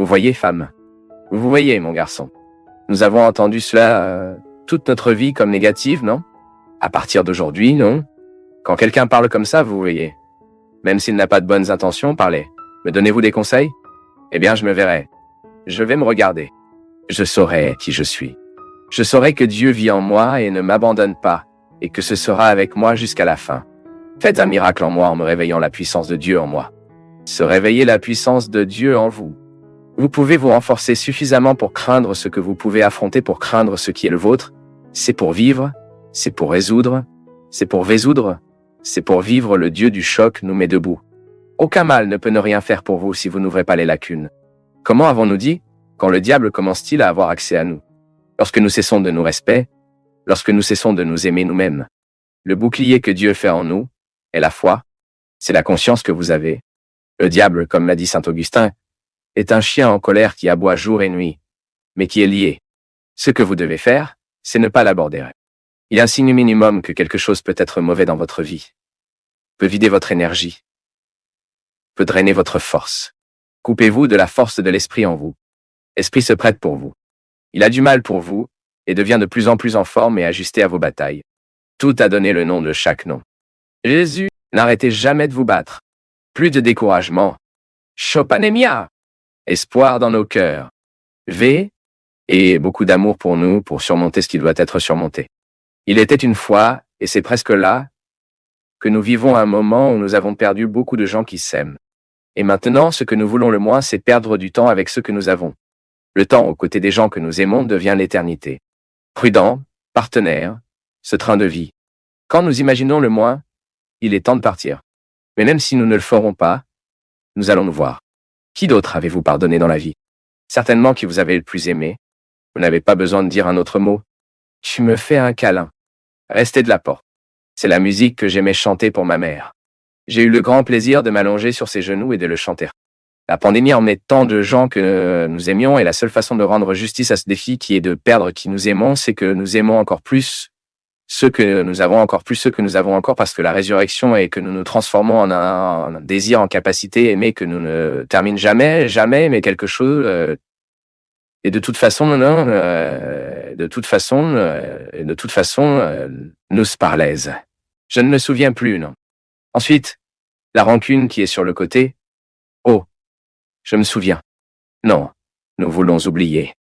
Vous voyez, femme. Vous voyez, mon garçon. Nous avons entendu cela toute notre vie comme négative, non? À partir d'aujourd'hui, non? Quand quelqu'un parle comme ça, vous voyez. Même s'il n'a pas de bonnes intentions, parlez. Me donnez-vous des conseils? Eh bien, je me verrai. Je vais me regarder. Je saurai qui je suis. Je saurai que Dieu vit en moi et ne m'abandonne pas, et que ce sera avec moi jusqu'à la fin. Faites un miracle en moi en me réveillant la puissance de Dieu en moi. Se réveiller la puissance de Dieu en vous. Vous pouvez vous renforcer suffisamment pour craindre ce que vous pouvez affronter, pour craindre ce qui est le vôtre. C'est pour vivre, c'est pour résoudre, c'est pour résoudre, c'est pour vivre. Le Dieu du choc nous met debout. Aucun mal ne peut ne rien faire pour vous si vous n'ouvrez pas les lacunes. Comment avons-nous dit? Quand le diable commence-t-il à avoir accès à nous? Lorsque nous cessons de nous respecter, lorsque nous cessons de nous aimer nous-mêmes. Le bouclier que Dieu fait en nous est la foi, c'est la conscience que vous avez. Le diable, comme l'a dit saint Augustin, est un chien en colère qui aboie jour et nuit, mais qui est lié. Ce que vous devez faire, c'est ne pas l'aborder. Il est un signe minimum que quelque chose peut être mauvais dans votre vie, peut vider votre énergie, peut drainer votre force. Coupez-vous de la force de l'esprit en vous. L'esprit se prête pour vous. Il a du mal pour vous et devient de plus en plus en forme et ajusté à vos batailles. Tout a donné le nom de chaque nom. Jésus, n'arrêtez jamais de vous battre. Plus de découragement. Chopanémia. Espoir dans nos cœurs. V. Et beaucoup d'amour pour nous pour surmonter ce qui doit être surmonté. Il était une fois, et c'est presque là, que nous vivons un moment où nous avons perdu beaucoup de gens qui s'aiment. Et maintenant, ce que nous voulons le moins, c'est perdre du temps avec ceux que nous avons. Le temps aux côtés des gens que nous aimons devient l'éternité. Prudent, partenaire, ce train de vie. Quand nous imaginons le moins, il est temps de partir. Mais même si nous ne le ferons pas, nous allons nous voir. Qui d'autre avez-vous pardonné dans la vie? Certainement qui vous avez le plus aimé. Vous n'avez pas besoin de dire un autre mot. Tu me fais un câlin. Restez de la porte. C'est la musique que j'aimais chanter pour ma mère. J'ai eu le grand plaisir de m'allonger sur ses genoux et de le chanter. La pandémie emmenait tant de gens que nous aimions et la seule façon de rendre justice à ce défi qui est de perdre qui nous aimons, c'est que nous aimons encore plus ceux que nous avons encore plus ceux que nous avons encore, parce que la résurrection est que nous nous transformons en un désir, en capacité aimer que nous ne termine jamais, mais quelque chose. Et de toute façon, nous parlez. Je ne me souviens plus, non. Ensuite, la rancune qui est sur le côté. Oh, je me souviens. Non, nous voulons oublier.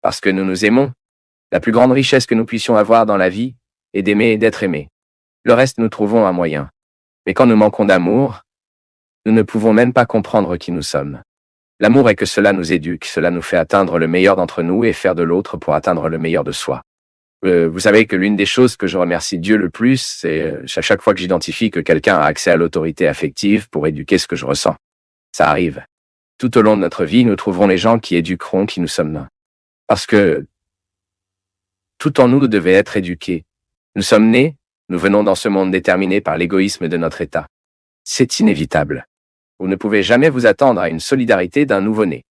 Parce que nous nous aimons. La plus grande richesse que nous puissions avoir dans la vie est d'aimer et d'être aimé. Le reste, nous trouvons un moyen. Mais quand nous manquons d'amour, nous ne pouvons même pas comprendre qui nous sommes. L'amour est que cela nous éduque, cela nous fait atteindre le meilleur d'entre nous et faire de l'autre pour atteindre le meilleur de soi. Vous savez que l'une des choses que je remercie Dieu le plus, c'est à chaque fois que j'identifie que quelqu'un a accès à l'autorité affective pour éduquer ce que je ressens. Ça arrive. Tout au long de notre vie, nous trouverons les gens qui éduqueront qui nous sommes. Parce que tout en nous devait être éduqué. Nous sommes nés, nous venons dans ce monde déterminé par l'égoïsme de notre état. C'est inévitable. Vous ne pouvez jamais vous attendre à une solidarité d'un nouveau-né.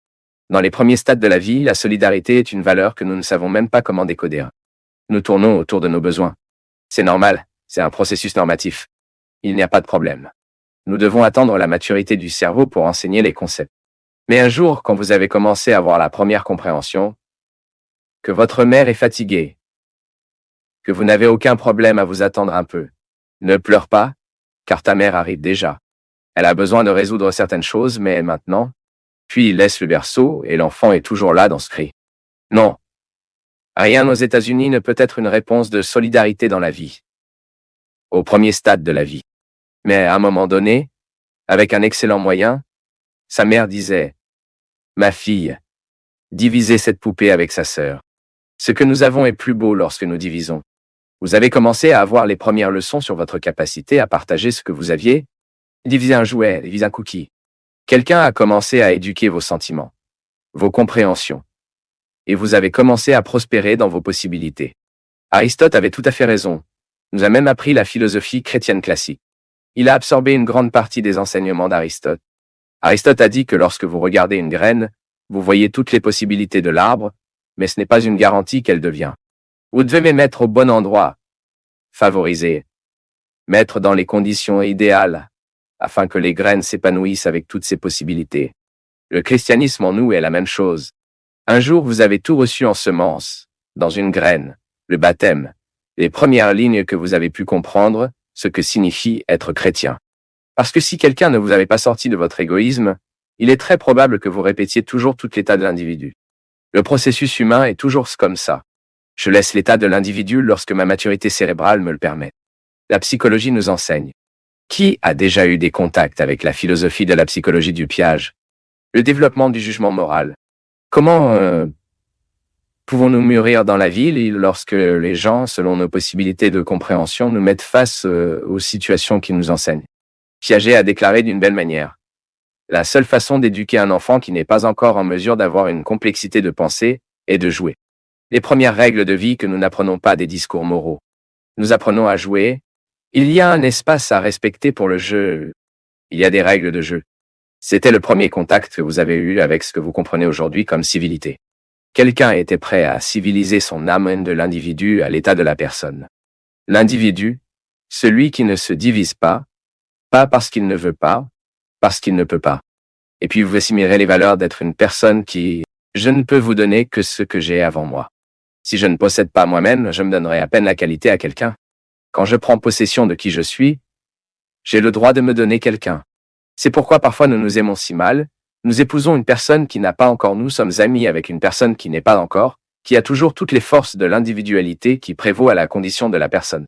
Dans les premiers stades de la vie, la solidarité est une valeur que nous ne savons même pas comment décoder. Nous tournons autour de nos besoins. C'est normal, c'est un processus normatif. Il n'y a pas de problème. Nous devons attendre la maturité du cerveau pour enseigner les concepts. Mais un jour, quand vous avez commencé à avoir la première compréhension, que votre mère est fatiguée, que vous n'avez aucun problème à vous attendre un peu, ne pleure pas, car ta mère arrive déjà. Elle a besoin de résoudre certaines choses, mais maintenant, puis il laisse le berceau et l'enfant est toujours là dans ce cri. Non. Rien aux États-Unis ne peut être une réponse de solidarité dans la vie. Au premier stade de la vie. Mais à un moment donné, avec un excellent moyen, sa mère disait « Ma fille, divisez cette poupée avec sa sœur. Ce que nous avons est plus beau lorsque nous divisons. Vous avez commencé à avoir les premières leçons sur votre capacité à partager ce que vous aviez. Diviser un jouet, diviser un cookie. Quelqu'un a commencé à éduquer vos sentiments, vos compréhensions. Et vous avez commencé à prospérer dans vos possibilités. Aristote avait tout à fait raison. Nous a même appris la philosophie chrétienne classique. Il a absorbé une grande partie des enseignements d'Aristote. Aristote a dit que lorsque vous regardez une graine, vous voyez toutes les possibilités de l'arbre, mais ce n'est pas une garantie qu'elle devient. Vous devez les mettre au bon endroit, favoriser, mettre dans les conditions idéales, afin que les graines s'épanouissent avec toutes ces possibilités. Le christianisme en nous est la même chose. Un jour, vous avez tout reçu en semence, dans une graine, le baptême, les premières lignes que vous avez pu comprendre, ce que signifie être chrétien. Parce que si quelqu'un ne vous avait pas sorti de votre égoïsme, il est très probable que vous répétiez toujours tout l'état de l'individu. Le processus humain est toujours comme ça. Je laisse l'état de l'individu lorsque ma maturité cérébrale me le permet. La psychologie nous enseigne. Qui a déjà eu des contacts avec la philosophie de la psychologie du piège? Le développement du jugement moral. Comment pouvons-nous mûrir dans la vie lorsque les gens, selon nos possibilités de compréhension, nous mettent face aux situations qu'ils nous enseignent? Piaget a déclaré d'une belle manière. La seule façon d'éduquer un enfant qui n'est pas encore en mesure d'avoir une complexité de pensée est de jouer. Les premières règles de vie que nous n'apprenons pas des discours moraux. Nous apprenons à jouer. Il y a un espace à respecter pour le jeu. Il y a des règles de jeu. C'était le premier contact que vous avez eu avec ce que vous comprenez aujourd'hui comme civilité. Quelqu'un était prêt à civiliser son âme de l'individu à l'état de la personne. L'individu, celui qui ne se divise pas parce qu'il ne veut pas, parce qu'il ne peut pas. Et puis vous assimilerez les valeurs d'être une personne qui, je ne peux vous donner que ce que j'ai avant moi. Si je ne possède pas moi-même, je me donnerai à peine la qualité à quelqu'un. Quand je prends possession de qui je suis, j'ai le droit de me donner quelqu'un. C'est pourquoi parfois nous nous aimons si mal, nous épousons une personne qui n'a pas encore, nous sommes amis avec une personne qui n'est pas encore, qui a toujours toutes les forces de l'individualité qui prévaut à la condition de la personne.